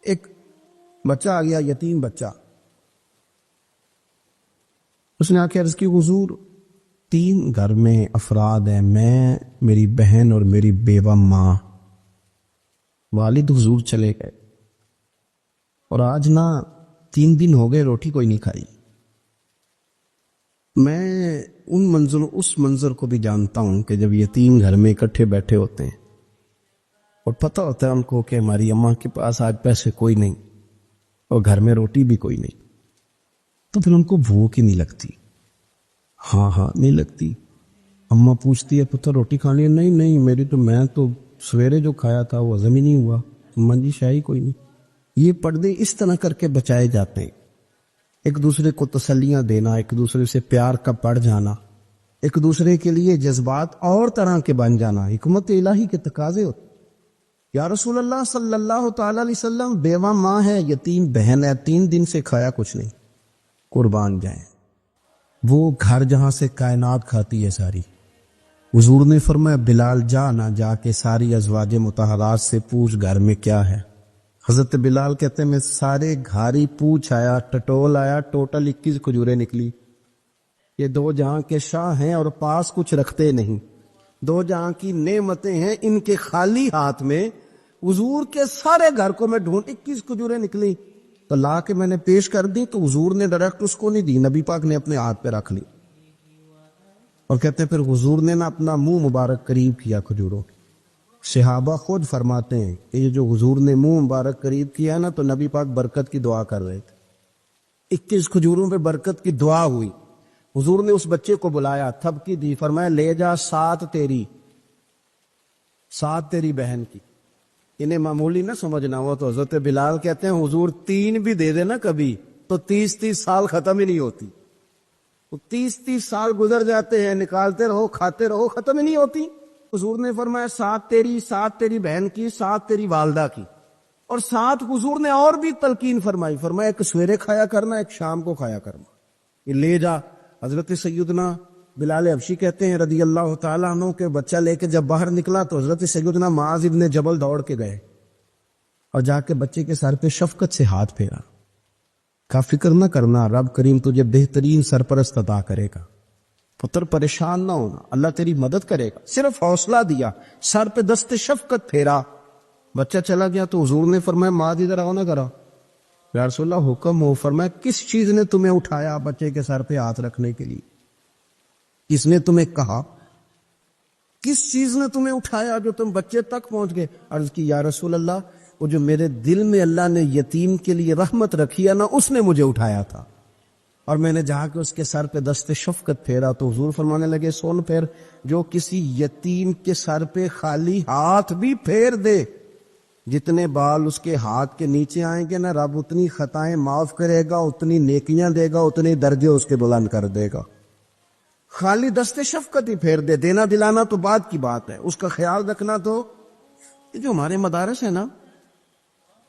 ایک بچہ آ گیا، یتیم بچہ. اس نے آ کے عرض کی حضور 3 گھر میں افراد ہیں، میں، میری بہن اور میری بیوہ ماں. والد حضور چلے گئے اور آج نا 3 دن ہو گئے روٹی کوئی نہیں کھائی. میں اس منظر کو بھی جانتا ہوں کہ جب یتیم گھر میں اکٹھے بیٹھے ہوتے ہیں اور پتہ ہوتا ہے ان کو کہ ہماری اماں کے پاس آج پیسے کوئی نہیں اور گھر میں روٹی بھی کوئی نہیں، تو پھر ان کو بھوک ہی نہیں لگتی. ہاں نہیں لگتی. اماں پوچھتی ہے پتر روٹی کھانی ہے؟ نہیں میری میں تو سویرے جو کھایا تھا وہ ہضم ہی نہیں ہوا. اماں جی شاہی کوئی نہیں. یہ پردے اس طرح کر کے بچائے جاتے ہیں. ایک دوسرے کو تسلیاں دینا، ایک دوسرے سے پیار کا پڑ جانا، ایک دوسرے کے لیے جذبات اور طرح کے بن جانا حکمت الہی کے تقاضے ہوتے. یا رسول اللہ صلی اللہ تعالی علیہ وسلم بیوہ ماں ہے، یتیم بہن ہے، 3 دن سے کھایا کچھ نہیں. قربان جائیں وہ گھر جہاں سے کائنات کھاتی ہے ساری. حضور نے فرمایا بلال جا کے ساری ازواج مطہرات سے پوچھ گھر میں کیا ہے. حضرت بلال کہتے ہیں میں سارے گھاری پوچھ آیا، ٹٹول آیا، ٹوٹل 21 کھجوریں نکلی. یہ 2 جہاں کے شاہ ہیں اور پاس کچھ رکھتے نہیں، 2 جہاں کی نعمتیں ہیں، ان کے خالی ہاتھ میں حضور کے سارے گھر کو میں ڈھونڈ 21 کھجوریں نکلی تو لا کے میں نے پیش کر دی، تو حضور نے ڈائریکٹ اس کو نہیں دی، نبی پاک نے اپنے ہاتھ پہ رکھ لی. اور کہتے ہیں پھر حضور نے نا اپنا منہ مبارک قریب کیا کھجوروں. صحابہ خود فرماتے ہیں کہ یہ جو حضور نے منہ مبارک قریب کیا نا تو نبی پاک برکت کی دعا کر رہے تھے. 21 کھجوروں پہ برکت کی دعا ہوئی. حضور نے اس بچے کو بلایا، تھپکی دی، فرمایا لے جا 7 تیری 7 تیری بہن کی. انہیں معمولی نہ سمجھنا ہوا تو حضرت بلال کہتے ہیں حضور 3 بھی دے دینا کبھی تو 30 سال ختم ہی نہیں ہوتی. 30 سال گزر جاتے ہیں، نکالتے رہو کھاتے رہو، ختم ہی نہیں ہوتی. حضور نے فرمایا 7 تیری، 7 تیری بہن کی، 7 تیری والدہ کی، اور 7 حضور نے اور بھی تلقین فرمایا ایک سویرے کھایا کرنا، ایک شام کو کھایا کرنا. یہ لے جا. حضرت سیدنا بلال حبشی کہتے ہیں رضی اللہ تعالیٰ عنہ کے بچہ لے کے جب باہر نکلا تو حضرت سیدنا معاذ ابن جبل دوڑ کے گئے اور جا کے بچے کے سر پہ شفقت سے ہاتھ پھیرا. کا فکر نہ کرنا، رب کریم تجھے بہترین سرپرست عطا کرے گا، پتر پریشان نہ ہونا، اللہ تیری مدد کرے گا. صرف حوصلہ دیا، سر پہ دست شفقت پھیرا. بچہ چلا گیا تو حضور نے فرمایا معاذ ادھر آؤ نہ کرا. یا رسول اللہ حکم ہو. فرمایا کس چیز نے تمہیں اٹھایا بچے کے سر پہ ہاتھ رکھنے کے لیے؟ کس نے تمہیں کہا؟ کس چیز نے تمہیں اٹھایا جو تم بچے تک پہنچ گئے؟ عرض کی یا رسول اللہ وہ جو میرے دل میں اللہ نے یتیم کے لیے رحمت رکھی ہے نا، اس نے مجھے اٹھایا تھا، اور میں نے جا کے اس کے سر پہ دست شفقت پھیرا. تو حضور فرمانے لگے سن پھر، جو کسی یتیم کے سر پہ خالی ہاتھ بھی پھیر دے، جتنے بال اس کے ہاتھ کے نیچے آئیں گے نا، رب اتنی خطائیں معاف کرے گا، اتنی نیکیاں دے گا، اتنے درجے اس کے بلند کر دے گا. خالی دست شفقت ہی پھیر دے. دینا دلانا تو بعد کی بات ہے، اس کا خیال رکھنا. تو یہ جو ہمارے مدارس ہیں نا،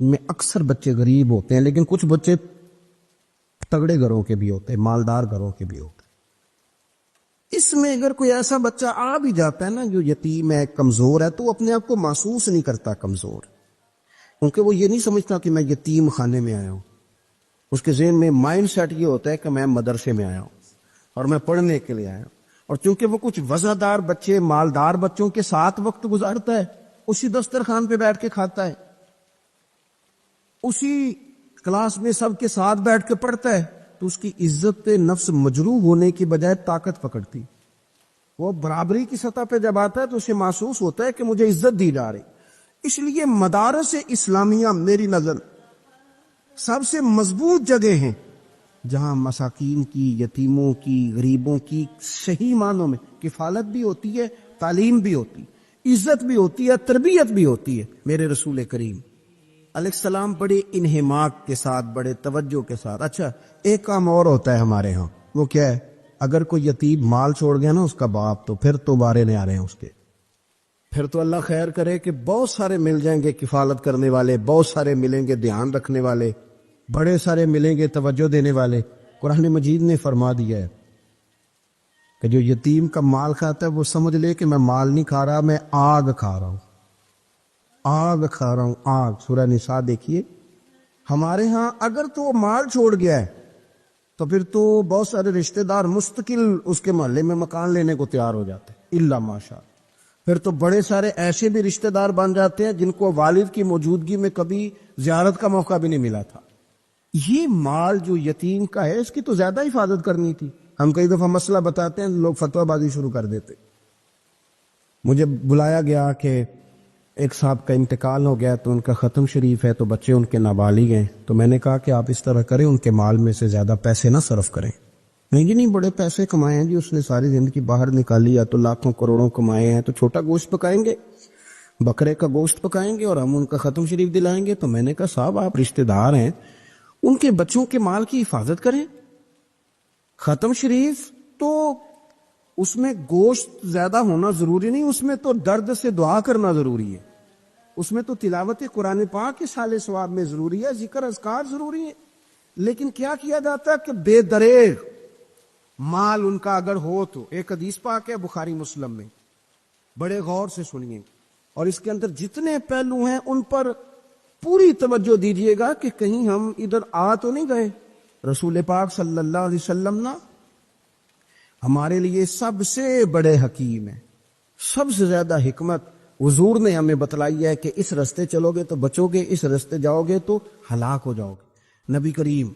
میں اکثر بچے غریب ہوتے ہیں، لیکن کچھ بچے تگڑے گھروں کے بھی ہوتے ہیں، مالدار گھروں کے بھی ہوتے ہیں. اس میں اگر کوئی ایسا بچہ آ بھی جاتا ہے نا جو یتیم ہے، کمزور ہے، تو وہ اپنے آپ کو محسوس نہیں کرتا کمزور، کیونکہ وہ یہ نہیں سمجھتا کہ میں یتیم خانے میں آیا ہوں. اس کے ذہن میں مائنڈ سیٹ یہ ہوتا ہے کہ میں مدرسے میں آیا ہوں اور میں پڑھنے کے لیے آیا ہوں. اور چونکہ وہ کچھ وزادار بچے، مالدار بچوں کے ساتھ وقت گزارتا ہے، اسی دسترخوان پہ بیٹھ کے کھاتا ہے، اسی کلاس میں سب کے ساتھ بیٹھ کے پڑھتا ہے، تو اس کی عزت نفس مجروح ہونے کی بجائے طاقت پکڑتی. وہ برابری کی سطح پہ جب آتا ہے تو اسے محسوس ہوتا ہے کہ مجھے عزت دی جا رہی. اس لیے مدارس اسلامیہ میری نظر سب سے مضبوط جگہ ہیں جہاں مساکین کی، یتیموں کی، غریبوں کی صحیح معنوں میں کفالت بھی ہوتی ہے، تعلیم بھی ہوتی، عزت بھی ہوتی ہے، تربیت بھی ہوتی ہے. میرے رسول کریم علیہ السلام بڑے انہماک کے ساتھ، بڑے توجہ کے ساتھ. اچھا ایک کام اور ہوتا ہے ہمارے ہاں، وہ کیا ہے؟ اگر کوئی یتیم مال چھوڑ گیا نا اس کا باپ، تو پھر تو بارے نہیں آ رہے ہیں اس کے. پھر تو اللہ خیر کرے کہ بہت سارے مل جائیں گے کفالت کرنے والے، بہت سارے ملیں گے دھیان رکھنے والے، بڑے سارے ملیں گے توجہ دینے والے. قرآن مجید نے فرما دیا ہے کہ جو یتیم کا مال کھاتا ہے وہ سمجھ لے کہ میں مال نہیں کھا رہا، میں آگ کھا رہا ہوں، آگ کھا رہا ہوں، آگ. سورہ نساء دیکھیے ہمارے ہاں اگر تو وہ مال چھوڑ گیا ہے تو پھر تو بہت سارے رشتہ دار مستقل اس کے محلے میں مکان لینے کو تیار ہو جاتے ہیں، الا ماشاء، پھر تو بڑے سارے ایسے بھی رشتہ دار بن جاتے ہیں جن کو والد کی موجودگی میں کبھی زیارت کا موقع بھی نہیں ملا تھا۔ یہ مال جو یتیم کا ہے اس کی تو زیادہ حفاظت کرنی تھی۔ ہم کئی دفعہ مسئلہ بتاتے ہیں، لوگ فتویٰ بازی شروع کر دیتے۔ مجھے بلایا گیا کہ ایک صاحب کا انتقال ہو گیا تو ان کا ختم شریف ہے، تو بچے ان کے نابالغ ہیں، تو میں نے کہا کہ آپ اس طرح کریں، ان کے مال میں سے زیادہ پیسے نہ صرف کریں۔ نہیں جی نہیں، بڑے پیسے کمائے ہیں جی، اس نے ساری زندگی باہر نکالی، یا تو لاکھوں کروڑوں کمائے ہیں، تو چھوٹا گوشت پکائیں گے، بکرے کا گوشت پکائیں گے اور ہم ان کا ختم شریف دلائیں گے۔ تو میں نے کہا صاحب آپ رشتہ دار ہیں، ان کے بچوں کے مال کی حفاظت کریں۔ ختم شریف تو اس میں گوشت زیادہ ہونا ضروری نہیں، اس میں تو درد سے دعا کرنا ضروری ہے، اس میں تو تلاوت قرآن پاک کے سال ثواب میں ضروری ہے، ذکر اذکار ضروری ہے۔ لیکن کیا کیا جاتا ہے کہ بے دریغ مال ان کا اگر ہو تو، ایک حدیث پاک ہے بخاری مسلم میں، بڑے غور سے سنیے، اور اس کے اندر جتنے پہلو ہیں ان پر پوری توجہ دیجئے گا کہ کہیں ہم ادھر آ تو نہیں گئے۔ رسول پاک صلی اللہ علیہ وسلم نا ہمارے لیے سب سے بڑے حکیم ہیں، سب سے زیادہ حکمت حضور نے ہمیں بتلائی ہے کہ اس رستے چلو گے تو بچو گے، اس رستے جاؤ گے تو ہلاک ہو جاؤ گے۔ نبی کریم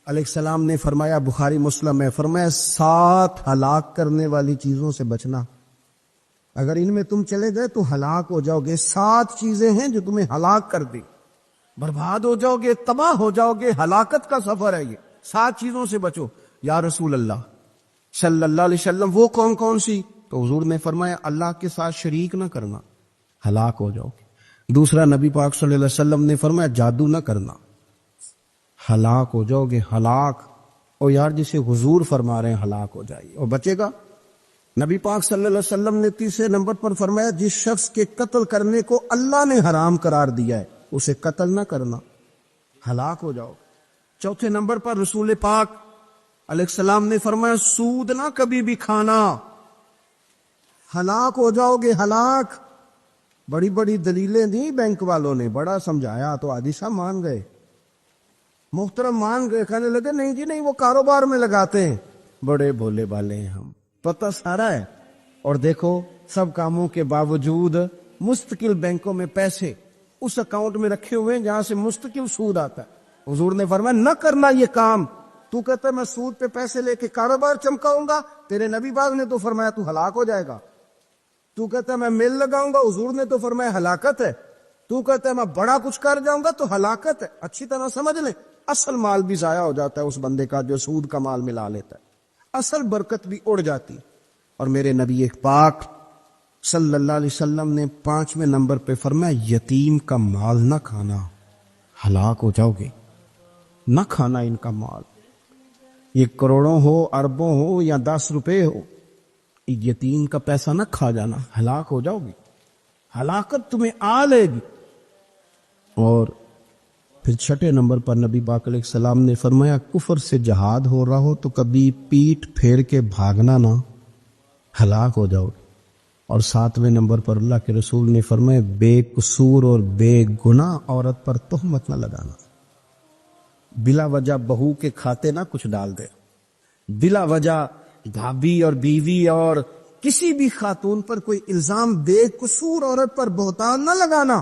علیہ السلام نے فرمایا، بخاری مسلم ہے، فرمایا 7 ہلاک کرنے والی چیزوں سے بچنا، اگر ان میں تم چلے گئے تو ہلاک ہو جاؤ گے۔ 7 چیزیں ہیں جو تمہیں ہلاک کر دیں، برباد ہو جاؤ گے، تباہ ہو جاؤ گے، ہلاکت کا سفر ہے یہ، 7 چیزوں سے بچو۔ یا رسول اللہ صلی اللہ علیہ وسلم وہ کون کون سی؟ تو حضور نے فرمایا اللہ کے ساتھ شریک نہ کرنا، ہلاک ہو جاؤ گے۔ دوسرا نبی پاک صلی اللہ علیہ وسلم نے فرمایا جادو نہ کرنا، ہلاک ہو جاؤ گے، ہلاک۔ اور یار جسے حضور فرما رہے ہیں ہلاک ہو جائیے اور بچے گا۔ نبی پاک صلی اللہ علیہ وسلم نے تیسرے نمبر پر فرمایا جس شخص کے قتل کرنے کو اللہ نے حرام قرار دیا ہے اسے قتل نہ کرنا، ہلاک ہو جاؤ۔ چوتھے نمبر پر رسول پاک علیہ السلام نے فرمایا سود نہ کبھی بھی کھانا، ہلاک ہو جاؤ گے، ہلاک۔ بڑی بڑی دلیلیں دی بینک والوں نے، بڑا سمجھایا تو عادی صاحب مان گئے، محترم مان گئے، کہنے لگے نہیں جی نہیں وہ کاروبار میں لگاتے ہیں۔ بڑے بھولے بالے ہیں ہم، پتہ سارا ہے، اور دیکھو سب کاموں کے باوجود مستقل بینکوں میں پیسے اس اکاؤنٹ میں رکھے ہوئے ہیں جہاں سے مستقل سود آتا ہے۔ حضور نے فرمایا نہ کرنا یہ کام۔ تو کہتا ہے میں سود پہ پیسے لے کے کاروبار چمکاؤں گا، تیرے نبی پاک نے تو فرمایا تو ہلاک ہو جائے گا۔ تو کہتا ہے میں مل لگاؤں گا، حضور نے تو فرمایا ہلاکت ہے۔ تو کہتا ہے میں بڑا کچھ کر جاؤں گا تو ہلاکت ہے۔ اچھی طرح سمجھ لیں، اصل مال بھی ضائع ہو جاتا ہے اس بندے کا جو سود کا مال ملا لیتا ہے، اصل برکت بھی اڑ جاتی۔ اور میرے نبی پاک صلی اللہ علیہ وسلم نے 5ویں نمبر پہ فرمایا یتیم کا مال نہ کھانا، ہلاک ہو جاؤ گے، نہ کھانا ان کا مال، یہ کروڑوں ہو، اربوں ہو یا 10 روپے ہو، یتیم کا پیسہ نہ کھا جانا، ہلاک ہو جاؤ گے، ہلاکت تمہیں آ لے گی۔ اور پھر 6 نمبر پر نبی پاک علیہ السلام نے فرمایا کفر سے جہاد ہو رہا ہو تو کبھی پیٹ پھیر کے بھاگنا نہ، ہلاک ہو جاؤ گے۔ اور 7ویں نمبر پر اللہ کے رسول نے فرمایا بے قصور اور بے گناہ عورت پر تہمت نہ لگانا، بلا وجہ بہو کے کھاتے نہ کچھ ڈال دے، بلا وجہ بھابھی اور بیوی اور کسی بھی خاتون پر کوئی الزام بے قصور عورت پر بہتان نہ لگانا۔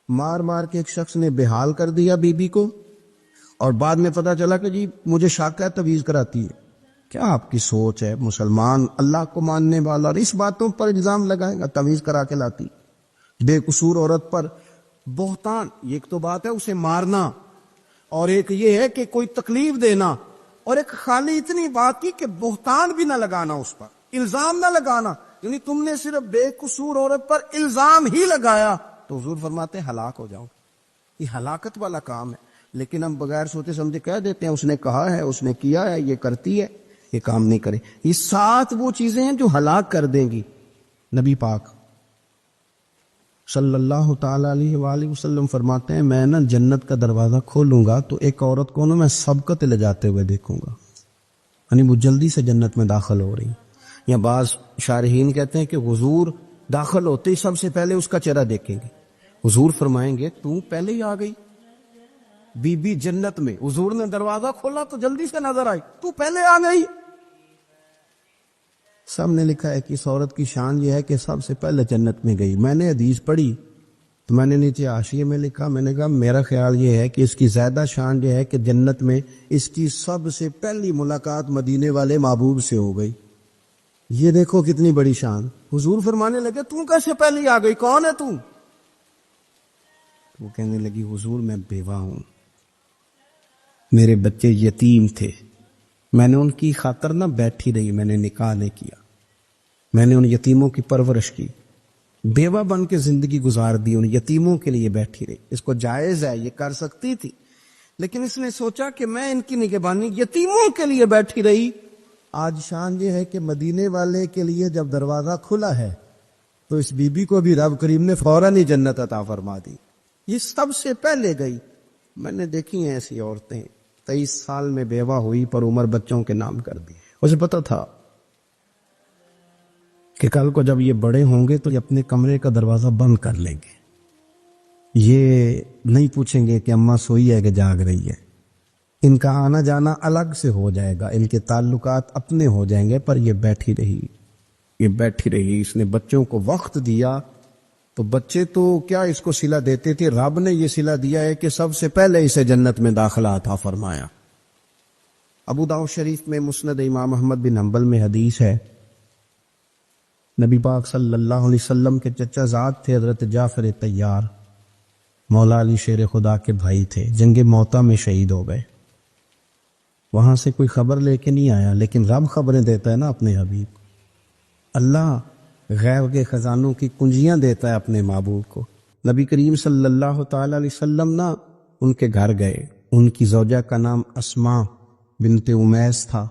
مار مار کے ایک شخص نے بحال کر دیا بیوی کو، اور بعد میں پتا چلا کہ جی مجھے شاکہ تویز کراتی ہے۔ کیا آپ کی سوچ ہے؟ مسلمان اللہ کو ماننے والا اور اس باتوں پر الزام لگائے گا تویز کرا کے لاتی؟ بے قصور عورت پر بہتان، یہ ایک تو بات ہے اسے مارنا، اور ایک یہ ہے کہ کوئی تکلیف دینا، اور ایک خالی اتنی بات کی کہ بہتان بھی نہ لگانا، اس پر الزام نہ لگانا، یعنی تم نے صرف بے قصور عورت پر الزام ہی لگایا تو حضور فرماتے ہیں ہلاک ہو جاؤ۔ یہ ہلاکت والا کام ہے، لیکن ہم بغیر سوچے سمجھے کہہ دیتے ہیں اس نے کہا ہے، اس نے کیا ہے، یہ کرتی ہے، یہ کام نہیں کرے۔ یہ 7 وہ چیزیں ہیں جو ہلاک کر دیں گی۔ نبی پاک صلی اللہ تعالی علیہ وآلہ وسلم فرماتے ہیں میں نا جنت کا دروازہ کھولوں گا تو ایک عورت کو نا میں سبقت لے جاتے ہوئے دیکھوں گا، یعنی وہ جلدی سے جنت میں داخل ہو رہی۔ یا بعض شارحین کہتے ہیں کہ حضور داخل ہوتے ہی سب سے پہلے اس کا چہرہ دیکھیں گے، حضور فرمائیں گے تو پہلے ہی آ گئی، بی بی جنت میں، حضور نے دروازہ کھولا تو جلدی سے نظر آئی، تو پہلے آ گئی۔ سب نے لکھا ہے کہ اس عورت کی شان یہ ہے کہ سب سے پہلے جنت میں گئی۔ میں نے حدیث پڑھی تو میں نے نیچے حاشیے میں لکھا، میں نے کہا میرا خیال یہ ہے کہ اس کی زیادہ شان یہ ہے کہ جنت میں اس کی سب سے پہلی ملاقات مدینے والے محبوب سے ہو گئی۔ یہ دیکھو کتنی بڑی شان۔ حضور فرمانے لگے تو کیسے پہلی آ گئی، کون ہے تو؟ وہ کہنے لگی حضور میں بیوہ ہوں، میرے بچے یتیم تھے، میں نے ان کی خاطر نہ بیٹھی رہی، میں نے نکاح نہیں کیا، میں نے ان یتیموں کی پرورش کی، بیوہ بن کے زندگی گزار دی، ان یتیموں کے لیے بیٹھی رہی۔ اس کو جائز ہے، یہ کر سکتی تھی، لیکن اس نے سوچا کہ میں ان کی نگہبانی یتیموں کے لیے بیٹھی رہی۔ آج شان یہ ہے کہ مدینے والے کے لیے جب دروازہ کھلا ہے تو اس بی بی کو بھی رب کریم نے فوراً ہی جنت عطا فرما دی۔ یہ سب سے پہلے گئی۔ میں نے دیکھی ہیں ایسی عورتیں 23 سال میں بیوہ ہوئی پر عمر بچوں کے نام کر دی۔ اسے پتا تھا کہ کل کو جب یہ بڑے ہوں گے تو یہ اپنے کمرے کا دروازہ بند کر لیں گے، یہ نہیں پوچھیں گے کہ اماں سوئی ہے کہ جاگ رہی ہے، ان کا آنا جانا الگ سے ہو جائے گا، ان کے تعلقات اپنے ہو جائیں گے، پر یہ بیٹھی رہی، یہ بیٹھی رہی۔ اس نے بچوں کو وقت دیا تو بچے تو کیا اس کو صلہ دیتے تھے، رب نے یہ صلہ دیا ہے کہ سب سے پہلے اسے جنت میں داخلہ عطا فرمایا۔ ابو داؤد شریف میں مسند امام احمد بن حنبل میں حدیث ہے، نبی پاک صلی اللہ علیہ وسلم کے چچا زاد تھے حضرت جعفر طیار، مولا علی شیر خدا کے بھائی تھے، جنگ موتا میں شہید ہو گئے۔ وہاں سے کوئی خبر لے کے نہیں آیا، لیکن رب خبریں دیتا ہے نا اپنے حبیب کو۔ اللہ غیب کے خزانوں کی کنجیاں دیتا ہے اپنے محبوب کو۔ نبی کریم صلی اللہ تعالی علیہ وسلم نا ان کے گھر گئے، ان کی زوجہ کا نام اسماء بنت امیس تھا۔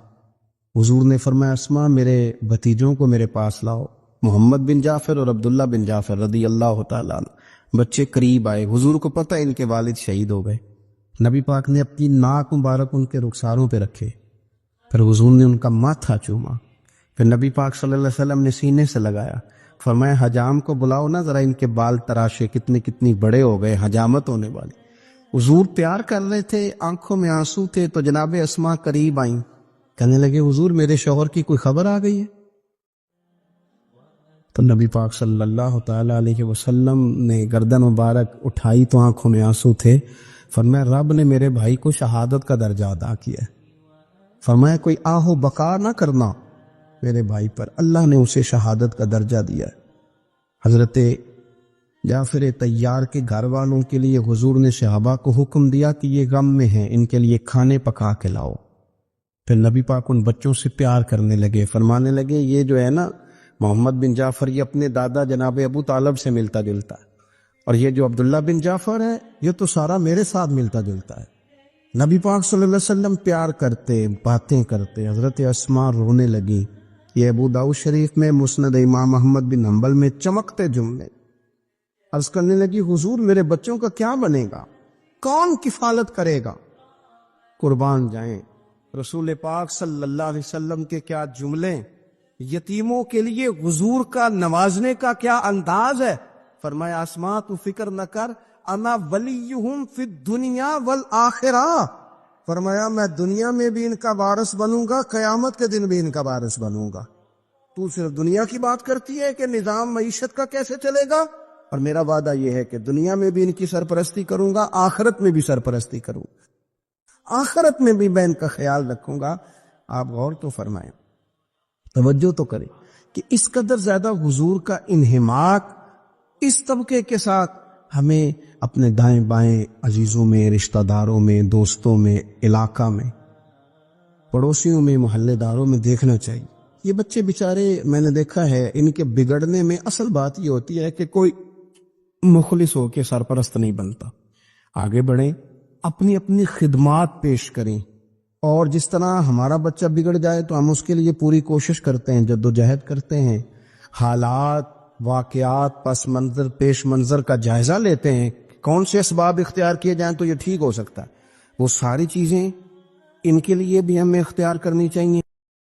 حضور نے فرمایا اسماء میرے بھتیجوں کو میرے پاس لاؤ، محمد بن جعفر اور عبداللہ بن جعفر رضی اللہ تعالیٰ عنہ۔ بچے قریب آئے، حضور کو پتہ ان کے والد شہید ہو گئے۔ نبی پاک نے اپنی ناک مبارک ان کے رخساروں پہ رکھے، پھر حضور نے ان کا ماتھا چوما، پھر نبی پاک صلی اللہ علیہ وسلم نے سینے سے لگایا، فرمایا حجام کو بلاؤ نا ذرا، ان کے بال تراشے، کتنی بڑے ہو گئے، حجامت ہونے والی۔ حضور پیار کر رہے تھے، آنکھوں میں آنسو تھے، تو جناب اسماء قریب آئیں، کہنے لگے حضور میرے شوہر کی کوئی خبر آ گئی ہے؟ تو نبی پاک صلی اللہ تعالی علیہ وسلم نے گردن مبارک اٹھائی تو آنکھوں میں آنسو تھے، فرمایا رب نے میرے بھائی کو شہادت کا درجہ عطا کیا ہے، فرمایا کوئی آہ و بقا نہ کرنا میرے بھائی پر، اللہ نے اسے شہادت کا درجہ دیا ہے۔ حضرت جعفر طیار کے گھر والوں کے لیے حضور نے صحابہ کو حکم دیا کہ یہ غم میں ہیں، ان کے لیے کھانے پکا کے لاؤ۔ پھر نبی پاک ان بچوں سے پیار کرنے لگے، فرمانے لگے یہ جو ہے نا محمد بن جعفر یہ اپنے دادا جناب ابو طالب سے ملتا جلتا ہے، اور یہ جو عبداللہ بن جعفر ہے یہ تو سارا میرے ساتھ ملتا جلتا ہے۔ نبی پاک صلی اللہ علیہ وسلم پیار کرتے، باتیں کرتے، حضرت اسماء رونے لگی۔ یہ ابو داؤد شریف میں مسند امام احمد بن حنبل میں چمکتے جملے۔ عرض کرنے لگی حضور میرے بچوں کا کیا بنے گا، کون کفالت کرے گا؟ قربان جائیں رسول پاک صلی اللہ علیہ وسلم کے کیا جملے، یتیموں کے لیے حضور کا نوازنے کا کیا انداز ہے۔ فرمایا اسماء تو فکر نہ کر، انا ولیہم فی الدنیا والآخرہ، فرمایا میں دنیا میں بھی ان کا وارث بنوں گا، قیامت کے دن بھی ان کا وارث بنوں گا۔ تو صرف دنیا کی بات کرتی ہے کہ نظام معیشت کا کیسے چلے گا، اور میرا وعدہ یہ ہے کہ دنیا میں بھی ان کی سرپرستی کروں گا، آخرت میں بھی سرپرستی کروں گا، آخرت میں بھی میں ان کا خیال رکھوں گا۔ آپ غور تو فرمائیں، توجہ تو کریں کہ اس قدر زیادہ حضور کا انہماک اس طبقے کے ساتھ ہمیں اپنے دائیں بائیں عزیزوں میں، رشتہ داروں میں، دوستوں میں، علاقہ میں، پڑوسیوں میں، محلے داروں میں دیکھنا چاہیے۔ یہ بچے بیچارے میں نے دیکھا ہے، ان کے بگڑنے میں اصل بات یہ ہوتی ہے کہ کوئی مخلص ہو کے سرپرست نہیں بنتا۔ آگے بڑھیں، اپنی اپنی خدمات پیش کریں، اور جس طرح ہمارا بچہ بگڑ جائے تو ہم اس کے لیے پوری کوشش کرتے ہیں، جدوجہد کرتے ہیں، حالات، واقعات، پس منظر، پیش منظر کا جائزہ لیتے ہیں، کون سے اسباب اختیار کیے جائیں تو یہ ٹھیک ہو سکتا ہے۔ وہ ساری چیزیں ان کے لیے بھی ہمیں اختیار کرنی چاہیے۔